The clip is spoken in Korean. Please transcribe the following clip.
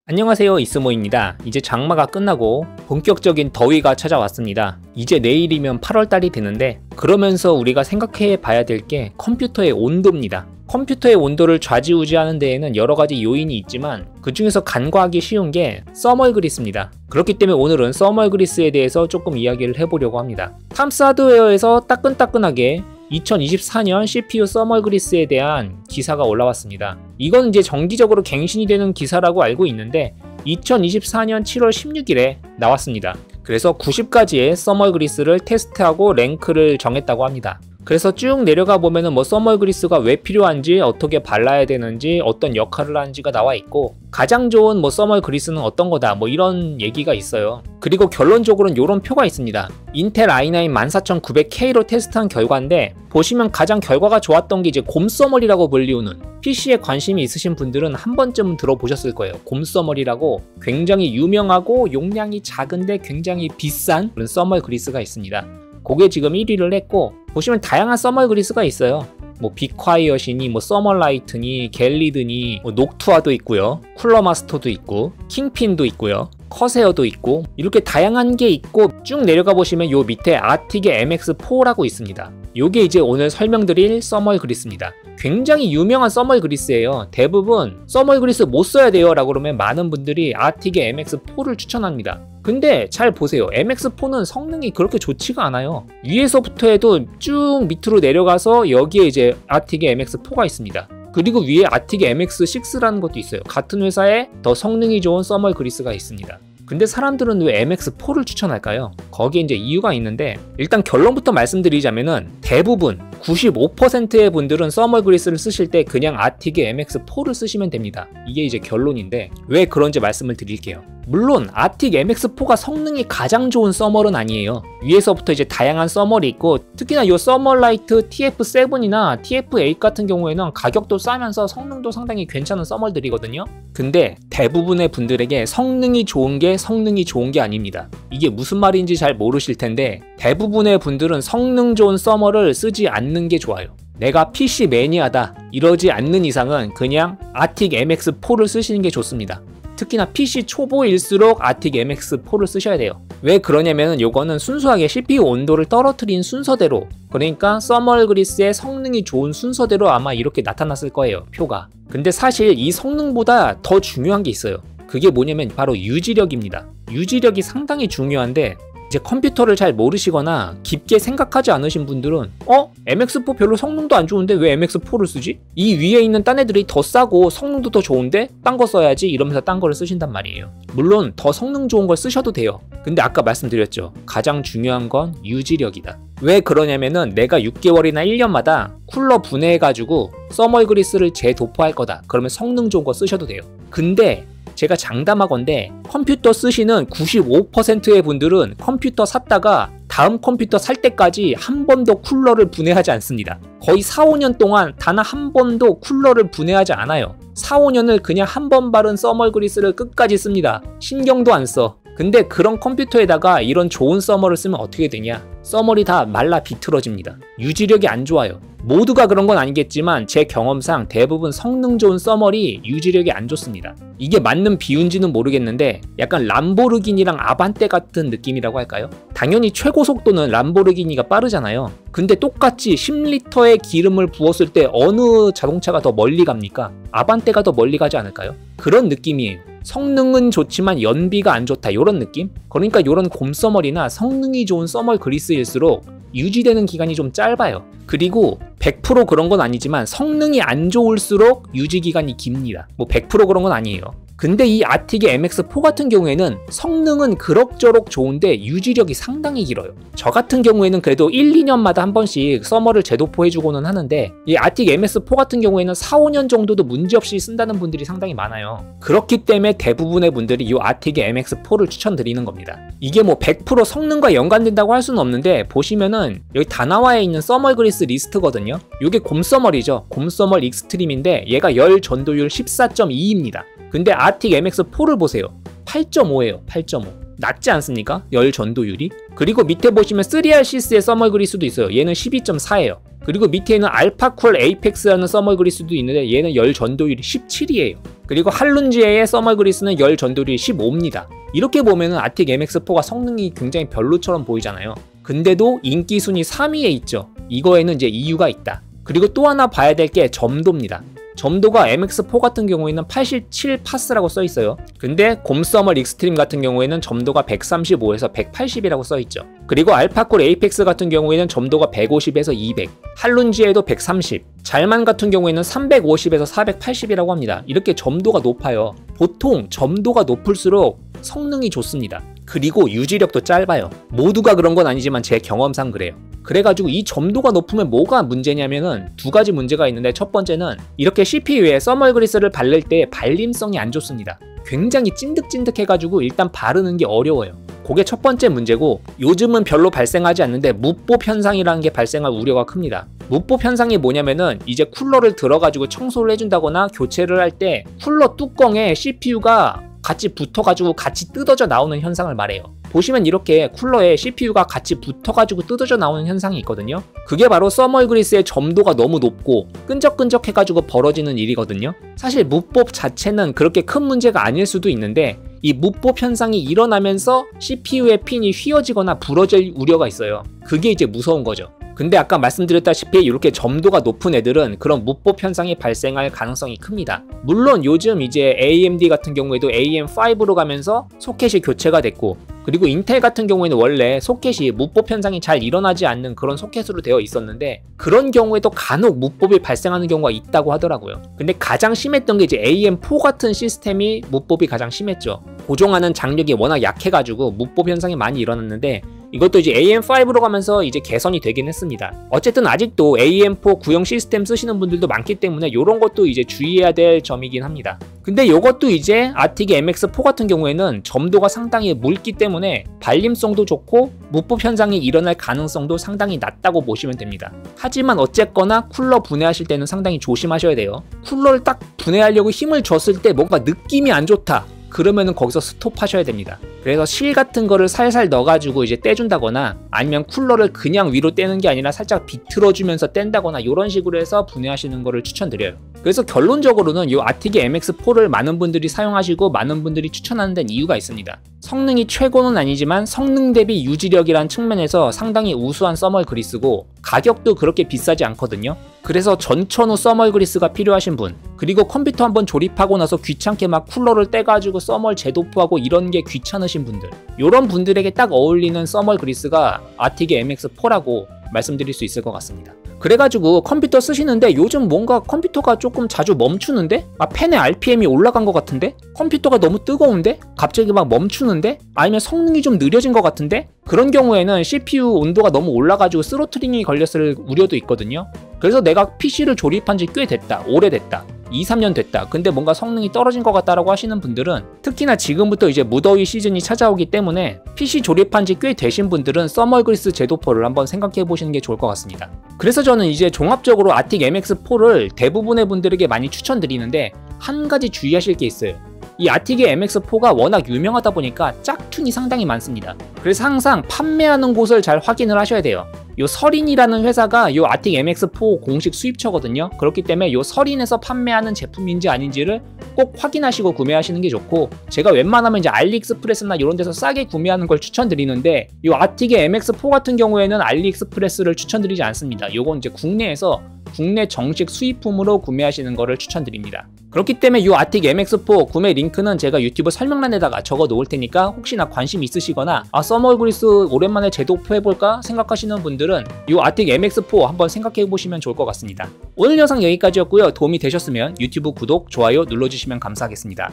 안녕하세요, 이스모입니다. 이제 장마가 끝나고 본격적인 더위가 찾아왔습니다. 이제 내일이면 8월달이 되는데 그러면서 우리가 생각해 봐야 될 게 컴퓨터의 온도입니다. 컴퓨터의 온도를 좌지우지하는 데에는 여러가지 요인이 있지만 그 중에서 간과하기 쉬운 게 서멀그리스입니다. 그렇기 때문에 오늘은 서멀그리스에 대해서 조금 이야기를 해보려고 합니다. 탐스 하드웨어에서 따끈따끈하게 2024년 CPU 서멀그리스에 대한 기사가 올라왔습니다. 이건 이제 정기적으로 갱신이 되는 기사라고 알고 있는데 2024년 7월 16일에 나왔습니다. 그래서 90가지의 서멀그리스를 테스트하고 랭크를 정했다고 합니다. 그래서 쭉 내려가 보면은 서멀그리스가 왜 필요한지, 어떻게 발라야 되는지, 어떤 역할을 하는지가 나와 있고, 가장 좋은 서멀그리스는 어떤 거다, 이런 얘기가 있어요. 그리고 결론적으로는 이런 표가 있습니다. 인텔 i9 14900K로 테스트한 결과인데, 보시면 가장 결과가 좋았던 게 이제 곰서멀이라고 불리우는, PC에 관심이 있으신 분들은 한 번쯤은 들어보셨을 거예요. 곰서멀이라고 굉장히 유명하고 용량이 작은데 굉장히 비싼 그런 서멀그리스가 있습니다. 그게 지금 1위를 했고, 보시면 다양한 서멀그리스가 있어요. 비콰이엇이니, 서멀라이트니, 갤리드니, 녹투아도 있고요, 쿨러마스터도 있고, 킹핀도 있고요, 커세어도 있고, 이렇게 다양한 게 있고, 쭉 내려가 보시면 요 밑에 아틱의 MX4라고 있습니다. 요게 이제 오늘 설명드릴 서멀그리스입니다. 굉장히 유명한 서멀그리스예요. 대부분 서멀그리스 못 써야 돼요 라고 그러면 많은 분들이 아틱의 MX4를 추천합니다. 근데 잘 보세요. MX4는 성능이 그렇게 좋지가 않아요. 위에서부터 해도 쭉 밑으로 내려가서 여기에 이제 아틱의 MX4가 있습니다. 그리고 위에 아틱의 MX6라는 것도 있어요. 같은 회사에 더 성능이 좋은 서멀그리스가 있습니다. 근데 사람들은 왜 MX4를 추천할까요? 거기에 이제 이유가 있는데, 일단 결론부터 말씀드리자면은 대부분 95%의 분들은 서멀그리스를 쓰실 때 그냥 아틱의 MX4를 쓰시면 됩니다. 이게 이제 결론인데 왜 그런지 말씀을 드릴게요. 물론 아틱 MX4가 성능이 가장 좋은 서멀은 아니에요. 위에서부터 이제 다양한 서멀이 있고, 특히나 이 서멀라이트 TF7이나 TF8 같은 경우에는 가격도 싸면서 성능도 상당히 괜찮은 서멀들이거든요. 근데 대부분의 분들에게 성능이 좋은 게 아닙니다. 이게 무슨 말인지 잘 모르실 텐데, 대부분의 분들은 성능 좋은 서멀을 쓰지 않는 게 좋아요. 내가 PC 매니아다 이러지 않는 이상은 그냥 아틱 MX4를 쓰시는 게 좋습니다. 특히나 PC 초보일수록 아틱 MX4를 쓰셔야 돼요. 왜 그러냐면은 요거는 순수하게 CPU 온도를 떨어뜨린 순서대로, 그러니까 서멀그리스의 성능이 좋은 순서대로 아마 이렇게 나타났을 거예요, 표가. 근데 사실 이 성능보다 더 중요한 게 있어요. 그게 뭐냐면 바로 유지력입니다. 유지력이 상당히 중요한데, 이제 컴퓨터를 잘 모르시거나 깊게 생각하지 않으신 분들은 MX4 별로 성능도 안 좋은데 왜 MX4를 쓰지? 이 위에 있는 딴 애들이 더 싸고 성능도 더 좋은데 딴 거 써야지 이러면서 딴 거를 쓰신단 말이에요. 물론 더 성능 좋은 걸 쓰셔도 돼요. 근데 아까 말씀드렸죠. 가장 중요한 건 유지력이다. 왜 그러냐면은 내가 6개월이나 1년마다 쿨러 분해해가지고 서멀그리스를 재도포할 거다. 그러면 성능 좋은 거 쓰셔도 돼요. 근데 제가 장담하건대 컴퓨터 쓰시는 95%의 분들은 컴퓨터 샀다가 다음 컴퓨터 살 때까지 한 번도 쿨러를 분해하지 않습니다. 거의 4-5년 동안 단 한 번도 쿨러를 분해하지 않아요. 4-5년을 그냥 한 번 바른 서멀그리스를 끝까지 씁니다. 신경도 안 써. 근데 그런 컴퓨터에다가 이런 좋은 서멀을 쓰면 어떻게 되냐? 서멀이 다 말라 비틀어집니다. 유지력이 안 좋아요. 모두가 그런 건 아니겠지만 제 경험상 대부분 성능 좋은 서멀이 유지력이 안 좋습니다. 이게 맞는 비유인지는 모르겠는데 약간 람보르기니랑 아반떼 같은 느낌이라고 할까요? 당연히 최고 속도는 람보르기니가 빠르잖아요. 근데 똑같이 10리터의 기름을 부었을 때 어느 자동차가 더 멀리 갑니까? 아반떼가 더 멀리 가지 않을까요? 그런 느낌이에요. 성능은 좋지만 연비가 안 좋다, 이런 느낌? 그러니까 이런 곰서멀이나 성능이 좋은 서멀그리스일수록 유지되는 기간이 좀 짧아요. 그리고 100% 그런 건 아니지만 성능이 안 좋을수록 유지 기간이 깁니다. 100% 그런 건 아니에요. 근데 이 아틱의 MX4 같은 경우에는 성능은 그럭저럭 좋은데 유지력이 상당히 길어요. 저 같은 경우에는 그래도 1-2년마다 한 번씩 서멀을 재도포해주고는 하는데, 이 아틱 MX4 같은 경우에는 4-5년 정도도 문제없이 쓴다는 분들이 상당히 많아요. 그렇기 때문에 대부분의 분들이 이 아틱의 MX4를 추천드리는 겁니다. 이게 100% 성능과 연관된다고 할 수는 없는데, 보시면은 여기 다나와에 있는 서멀그리스 리스트거든요. 이게 곰서멀이죠. 곰서멀 익스트림인데 얘가 열 전도율 14.2입니다. 근데 아틱 MX4를 보세요. 8.5예요. 8.5. 낮지 않습니까? 열 전도율이. 그리고 밑에 보시면 3RCS의 서멀그리스도 있어요. 얘는 12.4예요. 그리고 밑에는 알파쿨 에이펙스라는 서멀그리스도 있는데 얘는 열 전도율이 17이에요. 그리고 할룬지에의 서멀 그리스는 열 전도율이 15입니다. 이렇게 보면은 아틱 MX4가 성능이 굉장히 별로처럼 보이잖아요. 근데도 인기 순위 3위에 있죠. 이거에는 이제 이유가 있다. 그리고 또 하나 봐야 될 게 점도입니다. 점도가 MX4 같은 경우에는 87 파스라고 써있어요. 근데 곰서멀 익스트림 같은 경우에는 점도가 135에서 180이라고 써있죠. 그리고 알파콜 에이펙스 같은 경우에는 점도가 150에서 200, 할룬지에도 130, 잘만 같은 경우에는 350에서 480이라고 합니다. 이렇게 점도가 높아요. 보통 점도가 높을수록 성능이 좋습니다. 그리고 유지력도 짧아요. 모두가 그런 건 아니지만 제 경험상 그래요. 그래가지고 이 점도가 높으면 뭐가 문제냐면은 두 가지 문제가 있는데, 첫 번째는 이렇게 CPU에 서멀 그리스를 바를 때 발림성이 안 좋습니다. 굉장히 찐득찐득해가지고 일단 바르는 게 어려워요. 그게 첫 번째 문제고, 요즘은 별로 발생하지 않는데 무법 현상이라는 게 발생할 우려가 큽니다. 무법 현상이 뭐냐면은 이제 쿨러를 들어가지고 청소를 해준다거나 교체를 할 때 쿨러 뚜껑에 CPU가 같이 붙어가지고 같이 뜯어져 나오는 현상을 말해요. 보시면 이렇게 쿨러에 CPU가 같이 붙어가지고 뜯어져 나오는 현상이 있거든요. 그게 바로 서멀 그리스의 점도가 너무 높고 끈적끈적해가지고 벌어지는 일이거든요. 사실 무법 자체는 그렇게 큰 문제가 아닐 수도 있는데, 이 무법 현상이 일어나면서 CPU의 핀이 휘어지거나 부러질 우려가 있어요. 그게 이제 무서운 거죠. 근데 아까 말씀드렸다시피 이렇게 점도가 높은 애들은 그런 무법 현상이 발생할 가능성이 큽니다. 물론 요즘 이제 AMD 같은 경우에도 AM5로 가면서 소켓이 교체가 됐고, 그리고 인텔 같은 경우에는 원래 소켓이 무법 현상이 잘 일어나지 않는 그런 소켓으로 되어 있었는데, 그런 경우에도 간혹 무법이 발생하는 경우가 있다고 하더라고요. 근데 가장 심했던 게 이제 AM4 같은 시스템이 무법이 가장 심했죠. 고정하는 장력이 워낙 약해가지고 무법 현상이 많이 일어났는데, 이것도 이제 AM5로 가면서 이제 개선이 되긴 했습니다. 어쨌든 아직도 AM4 구형 시스템 쓰시는 분들도 많기 때문에 이런 것도 이제 주의해야 될 점이긴 합니다. 근데 이것도 이제 아틱 MX4 같은 경우에는 점도가 상당히 묽기 때문에 발림성도 좋고 무법 현상이 일어날 가능성도 상당히 낮다고 보시면 됩니다. 하지만 어쨌거나 쿨러 분해하실 때는 상당히 조심하셔야 돼요. 쿨러를 딱 분해하려고 힘을 줬을 때 뭔가 느낌이 안 좋다, 그러면은 거기서 스톱하셔야 됩니다. 그래서 실 같은 거를 살살 넣어가지고 이제 떼준다거나, 아니면 쿨러를 그냥 위로 떼는 게 아니라 살짝 비틀어주면서 뗀다거나, 이런 식으로 해서 분해하시는 거를 추천드려요. 그래서 결론적으로는 이 아틱 MX4를 많은 분들이 사용하시고 많은 분들이 추천하는 데는 이유가 있습니다. 성능이 최고는 아니지만 성능 대비 유지력이란 측면에서 상당히 우수한 서멀 그리스고, 가격도 그렇게 비싸지 않거든요. 그래서 전천후 서멀 그리스가 필요하신 분, 그리고 컴퓨터 한번 조립하고 나서 귀찮게 막 쿨러를 떼가지고 서멀 재도포하고 이런 게 귀찮으신 분들, 이런 분들에게 딱 어울리는 서멀 그리스가 아틱 MX4라고 말씀드릴 수 있을 것 같습니다. 그래가지고 컴퓨터 쓰시는데 요즘 뭔가 컴퓨터가 조금 자주 멈추는데? 팬의 RPM이 올라간 것 같은데? 컴퓨터가 너무 뜨거운데? 갑자기 막 멈추는데? 아니면 성능이 좀 느려진 것 같은데? 그런 경우에는 CPU 온도가 너무 올라가지고 스로틀링이 걸렸을 우려도 있거든요. 그래서 내가 PC를 조립한 지 꽤 됐다, 오래됐다, 2-3년 됐다, 근데 뭔가 성능이 떨어진 것 같다라고 하시는 분들은, 특히나 지금부터 이제 무더위 시즌이 찾아오기 때문에 PC 조립한 지 꽤 되신 분들은 서멀 그리스 재도포를 한번 생각해 보시는 게 좋을 것 같습니다. 그래서 저는 이제 종합적으로 아틱 MX4를 대부분의 분들에게 많이 추천드리는데, 한 가지 주의하실 게 있어요. 이 아틱 MX4가 워낙 유명하다 보니까 짝퉁이 상당히 많습니다. 그래서 항상 판매하는 곳을 잘 확인을 하셔야 돼요. 요 서린이라는 회사가 요 아틱 MX4 공식 수입처거든요. 그렇기 때문에 요 서린에서 판매하는 제품인지 아닌지를 꼭 확인하시고 구매하시는 게 좋고, 제가 웬만하면 이제 알리익스프레스나 이런 데서 싸게 구매하는 걸 추천드리는데, 요 아틱의 MX4 같은 경우에는 알리익스프레스를 추천드리지 않습니다. 요건 이제 국내에서 국내 정식 수입품으로 구매하시는 거를 추천드립니다. 그렇기 때문에 이 아틱 MX4 구매 링크는 제가 유튜브 설명란에다가 적어 놓을 테니까, 혹시나 관심 있으시거나 서멀 그리스 오랜만에 재도포해볼까 생각하시는 분들은 이 아틱 MX4 한번 생각해보시면 좋을 것 같습니다. 오늘 영상 여기까지였고요. 도움이 되셨으면 유튜브 구독, 좋아요 눌러주시면 감사하겠습니다.